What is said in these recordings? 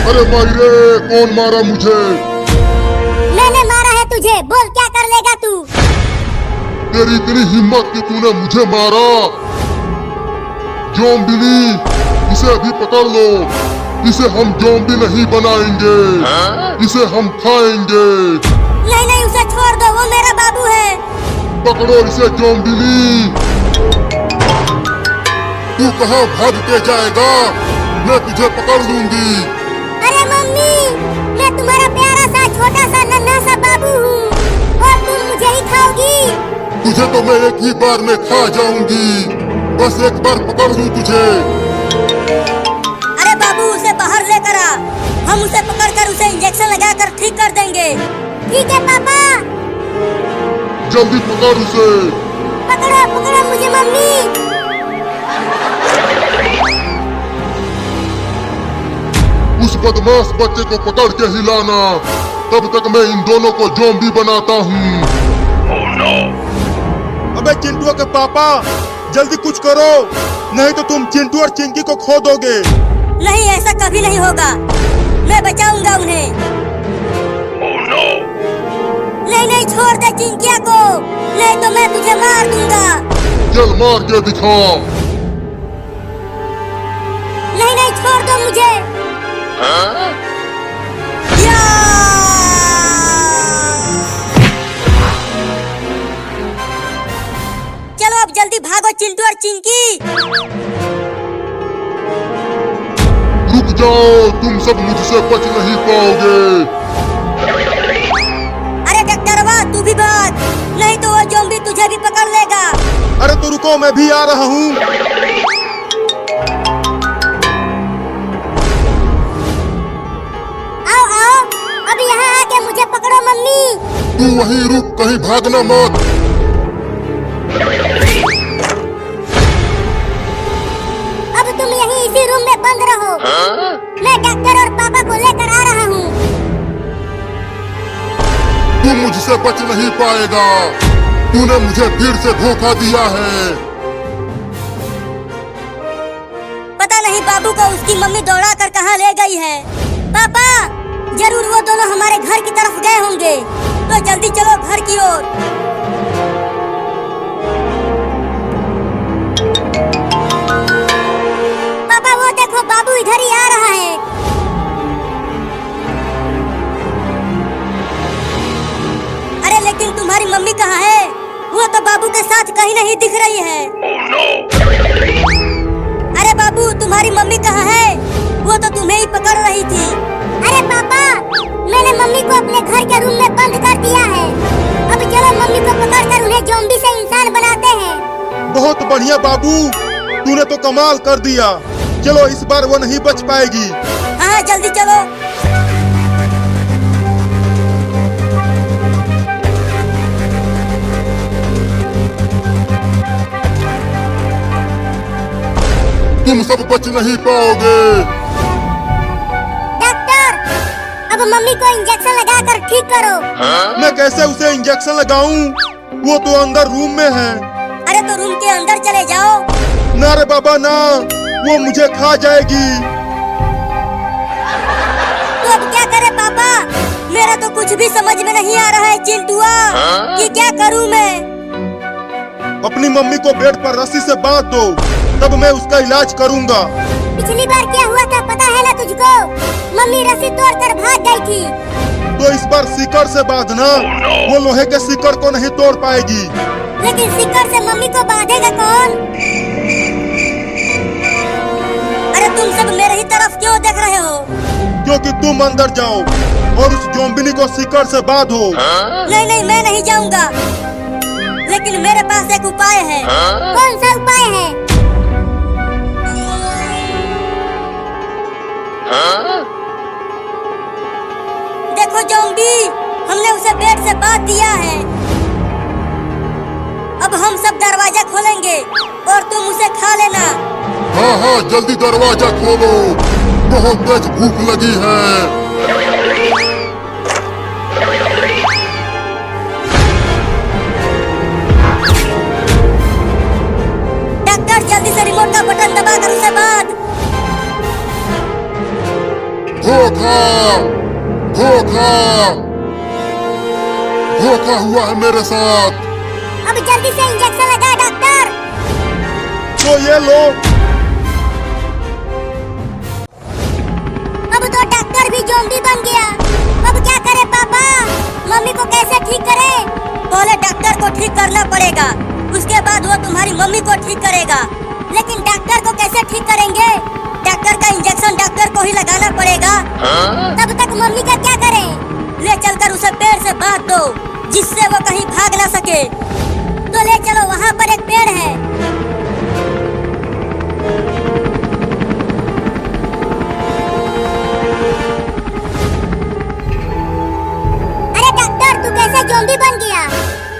अरे मायरे, कौन मारा मुझे? मैंने मारा है तुझे, बोल क्या कर लेगा तू? तेरी इतनी हिम्मत कि तूने मुझे मारा? ज़ॉम्बी, इसे अभी पकड़ लो। इसे हम ज़ॉम्बी नहीं बनाएंगे, इसे हम खाएंगे। नहीं नहीं, उसे छोड़ दो, वो मेरा बाबू है। पकड़ो इसे ज़ॉम्बी। तू कहाँ भाग के जाएगा? मैं तुझे पकड़ लूंगी। अरे मम्मी, मैं तुम्हारा प्यारा सा छोटा सा नन्हा सा बाबू हूँ और तुम मुझे ही खाओगी। तुझे तो मैं एक ही बार में खा जाऊंगी। बस एक बार पकड़ लूं तुझे। अरे बाबू, उसे बाहर लेकर आ, हम उसे पकड़कर उसे इंजेक्शन लगाकर ठीक कर देंगे। ठीक है पापा। जल्दी पकड़ उसे। पकड़ो पकड़ो मुझे मम्मी। उस बदमाश बच्चे को पकड़ के हिलाना, तब तक मैं इन दोनों को ज़ॉम्बी बनाता हूँ। अबे चिंटू के पापा, जल्दी कुछ करो, नहीं तो तुम चिंटू और चिंकी को खो दोगे। नहीं, ऐसा कभी नहीं होगा, मैं बचाऊंगा उन्हें। नहीं नहीं, छोड़ दे चिंकिया को, नहीं तो मैं तुझे मार दूंगा। चल मार के दिखा। नहीं नहीं, छोड़ दो मुझे। या! चलो अब जल्दी भागो चिंटू और चिंकी। रुक जाओ, तुम सब मुझसे बच नहीं पाओगे। अरे डॉक्टरवा, तू भी भाग, नहीं तो वो ज़ॉम्बी तुझे भी पकड़ लेगा। अरे तो रुको, मैं भी आ रहा हूँ। आओ आओ, अब यहाँ आके मुझे पकड़ो मम्मी। तू वहीं रुक, कहीं भागना मत। अब तुम यहीं इसी रूम में बंद रहो। मैं डॉक्टर और पापा को लेकर आ रहा हूँ। तू मुझसे बच नहीं पाएगा। तूने मुझे फिर से धोखा दिया है। पता नहीं बाबू को उसकी मम्मी दौड़ा कर कहाँ ले गई है। पापा, जरूर वो दोनों हमारे घर की तरफ गए होंगे, तो जल्दी चलो घर की ओर। पापा वो देखो, बाबू इधर ही आ रहा है। अरे लेकिन तुम्हारी मम्मी कहाँ है? वो तो बाबू के साथ कहीं नहीं दिख रही है। अरे बाबू, तुम्हारी मम्मी कहाँ है? वो तो तुम्हें ही पकड़ रही थी। अरे पापा, मैंने मम्मी को अपने घर के रूम में बंद कर दिया है। अब चलो मम्मी को पकड़कर उन्हें ज़ॉम्बी से इंसान बनाते हैं। बहुत बढ़िया बाबू, तूने तो कमाल कर दिया। चलो इस बार वो नहीं बच पाएगी। हाँ जल्दी चलो। तुम सब बच नहीं पाओगे। डॉक्टर, अब मम्मी को इंजेक्शन लगाकर ठीक करो। मैं कैसे उसे इंजेक्शन लगाऊं? वो तो अंदर रूम में है। अरे तो रूम के अंदर चले जाओ। ना रे बाबा ना, वो मुझे खा जाएगी। तो अब क्या करे पापा? मेरा तो कुछ भी समझ में नहीं आ रहा है चिंटुआ, कि क्या करूं मैं? अपनी मम्मी को बेड पर रस्सी से बांध दो, तब मैं उसका इलाज करूंगा। पिछली बार क्या हुआ था पता है ना तुझको? मम्मी रस्सी तोड़कर भाग गई थी। तो इस बार सीकड़ से बांधना, वो लोहे के सीकड़ को नहीं तोड़ पाएगी। लेकिन सीकड़ से मम्मी को बांधेगा कौन? अरे तुम सब मेरे ही तरफ क्यों देख रहे हो? क्योंकि तुम अंदर जाओ और उस ज़ॉम्बी को सीकड़ से बांधो। नहीं नहीं, मैं नहीं जाऊंगा, लेकिन मेरे पास एक उपाय है। कौन सा उपाय है? देखो ज़ॉम्बी, हमने उसे बेड से बांध दिया है। अब हम सब दरवाजा खोलेंगे और तुम उसे खा लेना। हाँ हाँ, जल्दी दरवाजा खोलो, बहुत तेज भूख लगी है। डॉक्टर, जल्दी से रिमोट का बटन दबाकर उसे बांध। ठोक धोखा धोखा धोखा हुआ है मेरे साथ। अब जल्दी से इंजेक्शन लगा डॉक्टर। तो ये लो। अब तो डॉक्टर भी ज़ॉम्बी बन गया। अब क्या करे पापा? मम्मी को कैसे ठीक करे? पहले डॉक्टर को ठीक करना पड़ेगा, उसके बाद वो तुम्हारी मम्मी को ठीक करेगा। लेकिन डॉक्टर को कैसे ठीक करेंगे? डॉक्टर का इंजेक्शन डॉक्टर को ही लगाना पड़ेगा। तब तक मम्मी का क्या करें? ले चलकर उसे पेड़ से बांध दो, जिससे वो कहीं भाग ना सके। तो ले चलो, वहाँ पर एक पेड़ है। अरे डॉक्टर, तू कैसे ज़ॉम्बी बन गया?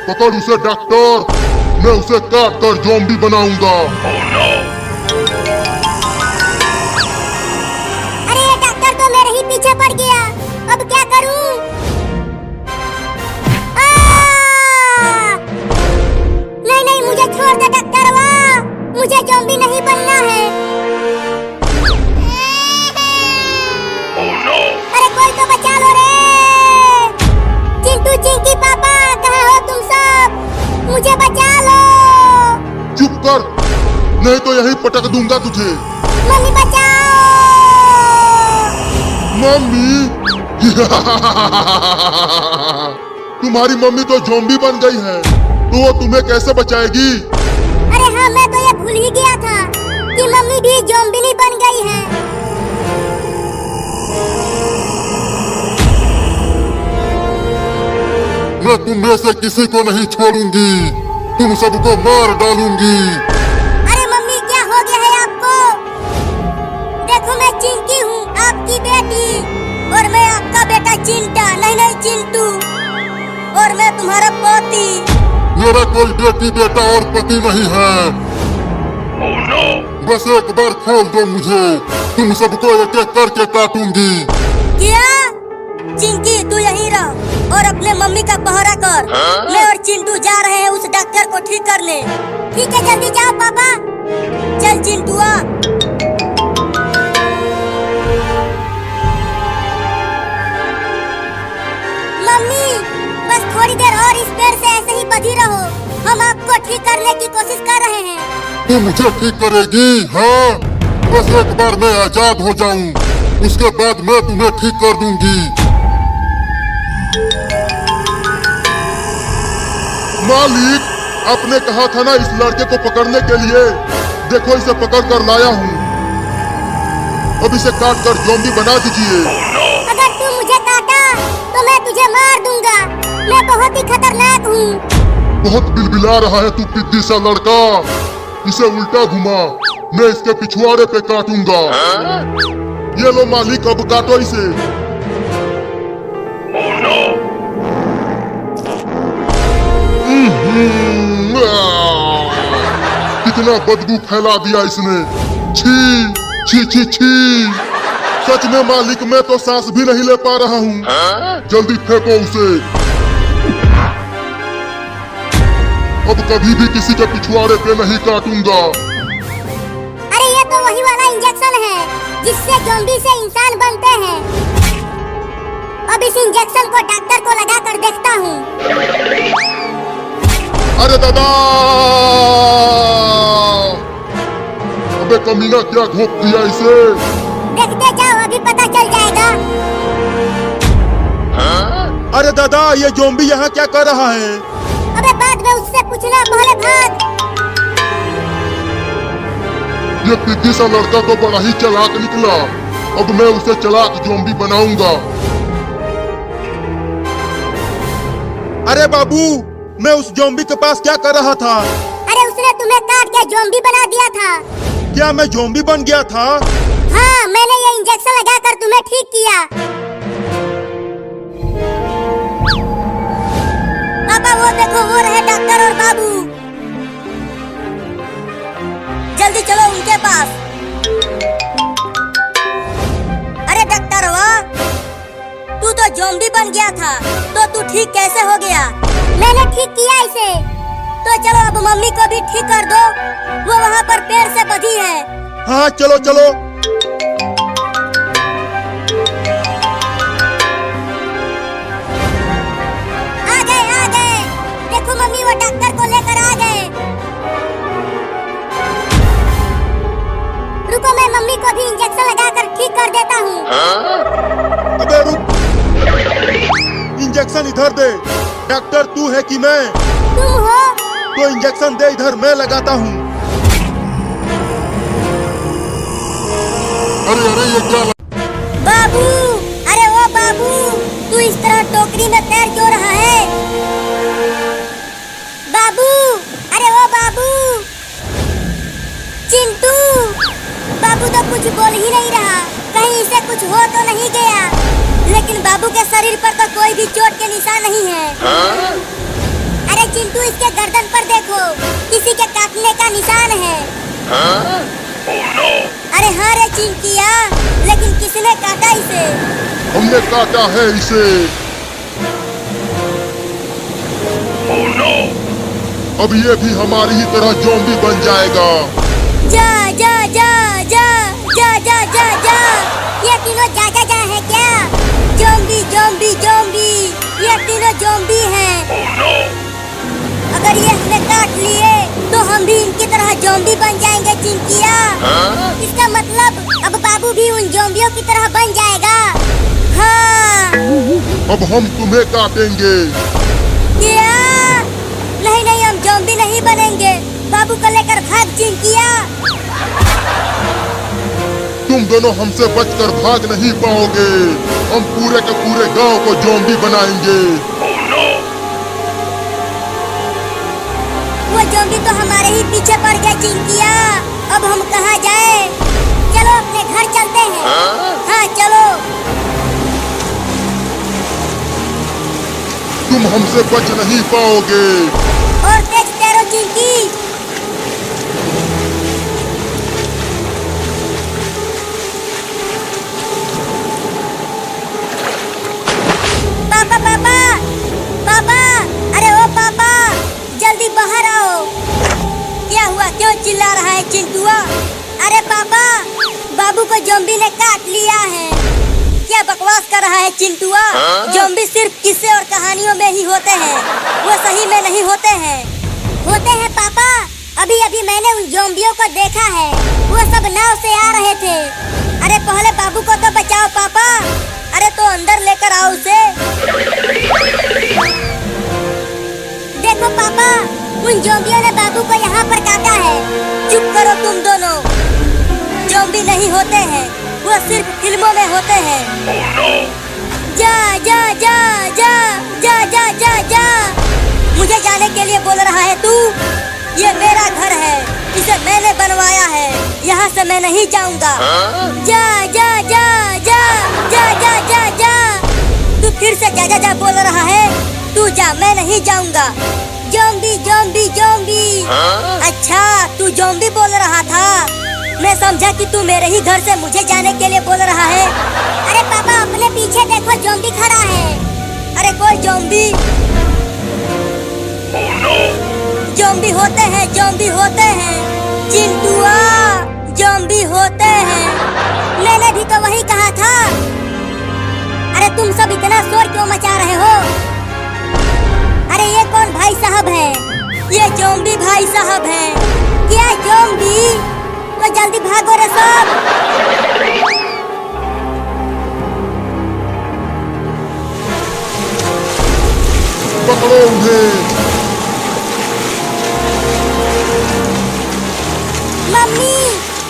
पकड़ उसे डॉक्टर, मैं उसे काट कर ज़ॉम्बी बनाऊंगा। अरे ये डॉक्टर तो मेरे ही पीछे पड़ गया। अब क्या करूं? नहीं नहीं, मुझे छोड़ दे डॉक्टर, वाह, मुझे ज़ॉम्बी नहीं बनना है। अरे कोई तो बचा लो रे। चिंटू चिंकी पापा, कहाँ हो तुम सब? मुझे बचा लो। चुप कर, नहीं तो यहीं पटक दूंगा तुझे। मम्मी बचाओ। मम्मी तुम्हारी मम्मी तो ज़ॉम्बी बन गई है, तो वो तुम्हें कैसे बचाएगी? अरे हाँ, मैं तो ये भूल ही गया था कि मम्मी भी ज़ॉम्बी नहीं बन गई है। मैं तुम में से किसी को नहीं छोड़ूंगी, तुम सबको मार डालूंगी। अरे मम्मी, क्या हो गया है आपको? देखो, मैं चिंकी हूँ, आपकी बेटी, और मैं आपका बेटा चिंटा, नहीं नहीं चिंटू, और मैं तुम्हारा पोती। मेरा कोई बेटी बेटा और पति नहीं है। बस एक बार खोल दो मुझे, तुम सबको एक एक करके काटूंगी। क्या? चिंकी, तू यहीं रह और अपने मम्मी का पहरा कर। मैं और चिंटू जा रहे हैं उस डॉक्टर को ठीक करने। ठीक है, जल्दी जाओ पापा। चल चिंटुआ। मम्मी, बस थोड़ी देर और इस पेड़ से ऐसे ही बंधी रहो, हम आपको ठीक करने की कोशिश कर रहे हैं। तू मुझे ठीक करेगी? हाँ, बस एक बार मैं आजाद हो जाऊं, उसके बाद मैं तुम्हें ठीक कर दूंगी। मालिक, आपने कहा था ना इस लड़के को पकड़ने के लिए, देखो इसे पकड़ कर लाया हूँ। अब इसे काट कर ज़ॉम्बी बना दीजिए। अगर तू मुझे काटा तो मैं तुझे मार दूंगा। मैं बहुत ही खतरनाक हूँ। बहुत बिलबिला रहा है तू पिद्दी सा लड़का। इसे उल्टा घुमा, मैं इसके पिछवाड़े पे काटूंगा। ये लो मालिक, अब काटो इसे। कितना बदबू फैला दिया इसने। छी छी छी छी। सच में मालिक, मैं तो सांस भी नहीं ले पा रहा हूँ। जल्दी फेंको उसे। अब कभी भी किसी के पिछवाड़े पे नहीं काटूंगा। अरे ये तो वही वाला इंजेक्शन है जिससे ज़ॉम्बी से इंसान बनते हैं। अब इस इंजेक्शन को डॉक्टर को लगा कर देखता हूँ। अरे दादा! अबे कमीना, क्या घोप दिया इसे? देखते जाओ, अभी पता चल जाएगा। अरे दादा, ये ज़ॉम्बी यहाँ क्या कर रहा है? अबे बाद में उससे पूछना, पहले भाग। ये पिद्दी सा लड़का तो बड़ा ही चालाक निकला। अब मैं उसे चालाक ज़ॉम्बी बनाऊंगा। अरे बाबू, मैं उस ज़ॉम्बी के पास क्या कर रहा था? अरे उसने तुम्हें काट के ज़ॉम्बी बना दिया था। क्या मैं ज़ॉम्बी बन गया था? हाँ, मैंने ये इंजेक्शन लगाकर तुम्हें ठीक किया। पापा, वो देखो, वो रहे डॉक्टर और बाबू। जल्दी चलो उनके पास। अरे डॉक्टर, वाह, तू तो ज़ॉम्बी बन गया था, तो तू ठीक कैसे हो गया? मैंने ठीक किया इसे। तो चलो अब मम्मी को भी ठीक कर दो, वो वहाँ पर पेड़ से बंधी है। हाँ, चलो चलो। को भी इंजेक्शन लगाकर ठीक कर देता हूँ। अबे रुक, इंजेक्शन इधर दे। डॉक्टर तू है कि मैं? तुम हो। तो इंजेक्शन दे इधर, मैं लगाता हूँ। अरे अरे ये क्या बाबू, अरे ओ बाबू, तू इस तरह टोकरी में तैर क्यों रहा है? बाबू, अरे ओ बाबू, चिंटू। बाबू तो कुछ बोल ही नहीं रहा, कहीं इसे कुछ हो तो नहीं गया। लेकिन बाबू के शरीर पर तो कोई भी चोट के निशान नहीं है। अरे चिंटू, इसके गर्दन पर देखो, किसी के काटने का निशान है। अरे हाँ रे चिंकिया, लेकिन किसने काटा इसे? हमने काटा है इसे। अब ये भी हमारी ही तरह ज़ॉम्बी बन जाएगा। जा जा जा जा जा जा जा जा, ये तीनों जा जा जा है क्या? ज़ॉम्बी ज़ॉम्बी ज़ॉम्बी, ये तीनों ज़ॉम्बी हैं। अगर ये हमें काट लिए तो हम भी इनकी तरह ज़ॉम्बी बन जाएंगे चिंकिया। इसका मतलब अब बाबू भी उन ज़ॉम्बियों की तरह बन जाएगा। हाँ। अब हम तुम्हें काटेंगे। क्या? नहीं नहीं, हम ज़ॉम्बी नहीं बनेंगे। बाबू को लेकर भाग चिंकिया। तुम दोनों हमसे बचकर भाग नहीं पाओगे। हम पूरे के पूरे गांव को ज़ॉम्बी बनाएंगे। वो ज़ॉम्बी तो हमारे ही पीछे पड़ गए चिंकिया। अब हम कहाँ जाए? चलो अपने घर चलते हैं। हाँ चलो। तुम हमसे बच नहीं पाओगे। और तेज तैरो चिंकी। पापा पापा पापा, अरे ओ पापा, जल्दी बाहर आओ। क्या हुआ, क्यों चिल्ला रहा है चिंटुआ? अरे पापा, बाबू को ज़ॉम्बी ने काट लिया है। क्या बकवास कर रहा है चिंटुआ? ज़ॉम्बी सिर्फ किस्से और कहानियों में ही होते हैं, वो सही में नहीं होते हैं। होते हैं पापा, अभी अभी मैंने उन ज़ॉम्बियों को देखा है। वो सब नाव से आ रहे थे। अरे पहले बाबू को तो बचाओ पापा। अरे तो अंदर लेकर आओ उसे। देखो पापा, उन ज़ॉम्बियों ने बाबू को यहाँ पर काटा है। चुप करो तुम दोनों। ज़ॉम्बी नहीं होते हैं, वो सिर्फ फिल्मों में होते हैं। जा जा जा जा जा जा जा जा। मुझे जाने के लिए बोल रहा है तू? ये मेरा घर है, इसे मैंने बनवाया है, यहाँ से मैं नहीं जाऊँगा। जा जा जा जा जा जा जा जा। तू फिर से जा जा जा बोल रहा है? तू जा, मैं नहीं जाऊँगा। Zombie zombie zombie. अच्छा, तू ज़ॉम्बी बोल रहा था। मैं समझा कि तू मेरे ही घर से मुझे जाने के लिए बोल रहा है। अरे पापा, अपने पीछे देखो, ज़ॉम्बी खड़ा है। अरे कोई ज़ॉम्बी? ज़ॉम्बी होते हैं, ज़ॉम्बी होते हैं चिंटुआ, ज़ॉम्बी होते हैं। मैंने भी तो वही कहा था। अरे तुम सब इतना शोर क्यों मचा रहे हो? अरे ये कौन भाई साहब है? ये ज़ॉम्बी भाई साहब हैं। क्या ज़ॉम्बी? तो जल्दी भागो रे सब। पकड़ो उन्हें। मम्मी,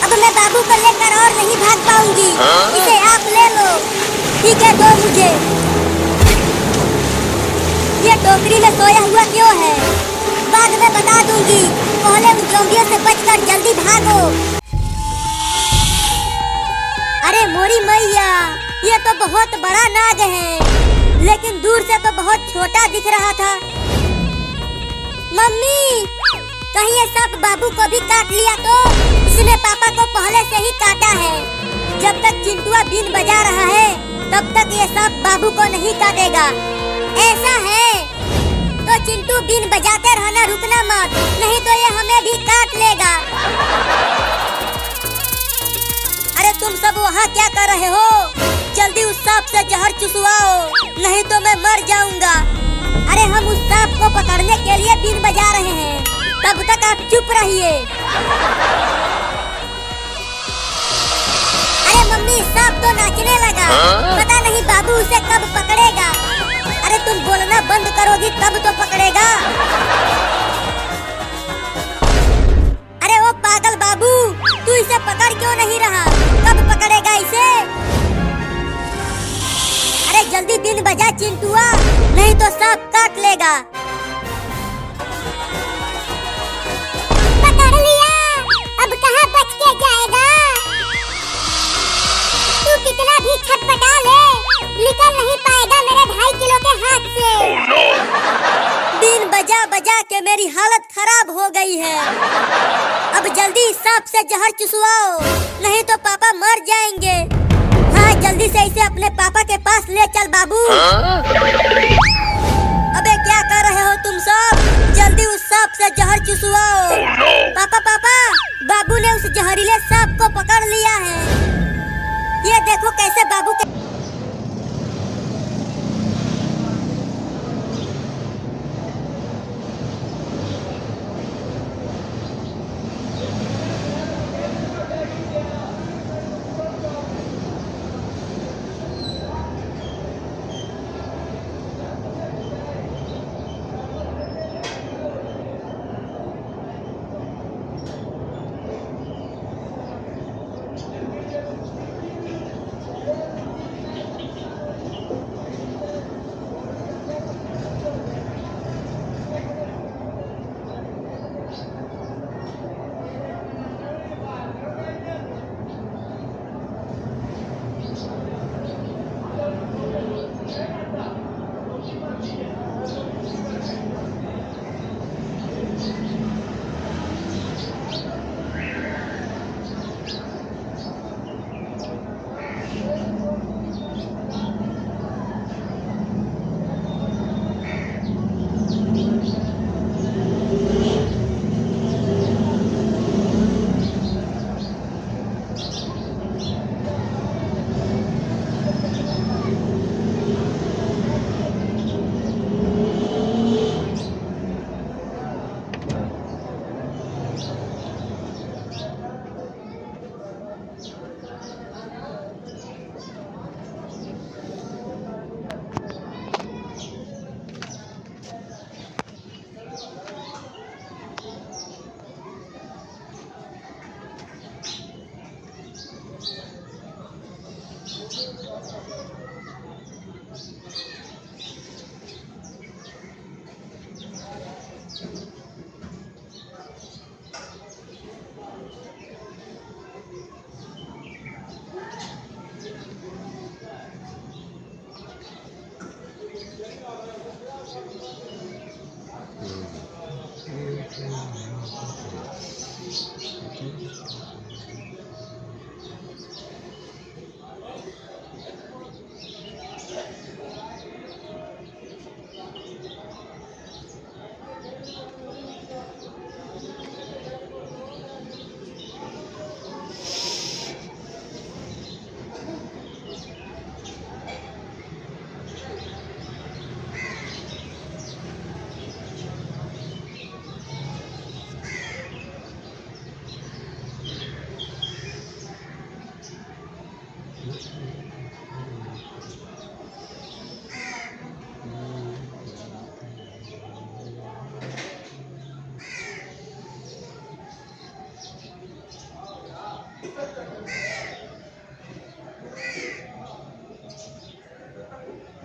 अब मैं बाबू को लेकर और नहीं भाग पाऊंगी। इसे आप ले लो। ठीक है, दो मुझे। ये टोकरी में सोया हुआ क्यों है? बाद में बता दूंगी। पहले उन ज़ॉम्बियों से बचकर जल्दी भागो। अरे मोरी मैया, ये तो बहुत बड़ा नाग है, लेकिन दूर से तो बहुत छोटा दिख रहा था। मम्मी, कहीं ये सांप बाबू को भी काट लिया तो? इसने पापा को पहले से ही काटा है। जब तक चिंटुआ बीन बजा रहा है, तब तक ये सांप बाबू को नहीं काटेगा। ऐसा है तो चिंटू बीन बजाते रहना, रुकना मत, नहीं तो ये हमें भी काट लेगा। अरे तुम सब वहाँ क्या कर रहे हो? जल्दी उस सांप से जहर चुसवाओ, नहीं तो मैं मर जाऊंगा। अरे हम उस सांप को पकड़ने के लिए बीन बजा रहे हैं, तब तक आप चुप रहिए। तो नाचने लगा। पता नहीं बाबू उसे कब पकड़ेगा। अरे तुम बोलना बंद करोगी तब तो पकड़ेगा। अरे वो पागल बाबू, तू इसे पकड़ क्यों नहीं रहा? कब पकड़ेगा इसे? अरे जल्दी बीन बजा चिंटुआ, नहीं तो सांप काट लेगा। पकड़ लिया, अब कहाँ बच के जाएगा? तू कितना भी छटपटा ले, निकल नहीं पाएगा मेरे 2.5 किलो के हाथ से। बीन बजा बजा के मेरी हालत खराब हो गई है। अब जल्दी सांप से जहर चुसवाओ, नहीं तो पापा मर जाएंगे। हाँ, जल्दी से इसे अपने पापा के पास ले चल बाबू। अबे क्या कर रहे हो तुम सब? जल्दी उस सांप से जहर चुसवाओ। पापा पापा, बाबू ने उस जहरीले सांप को पकड़ लिया है। ये देखो कैसे बाबू के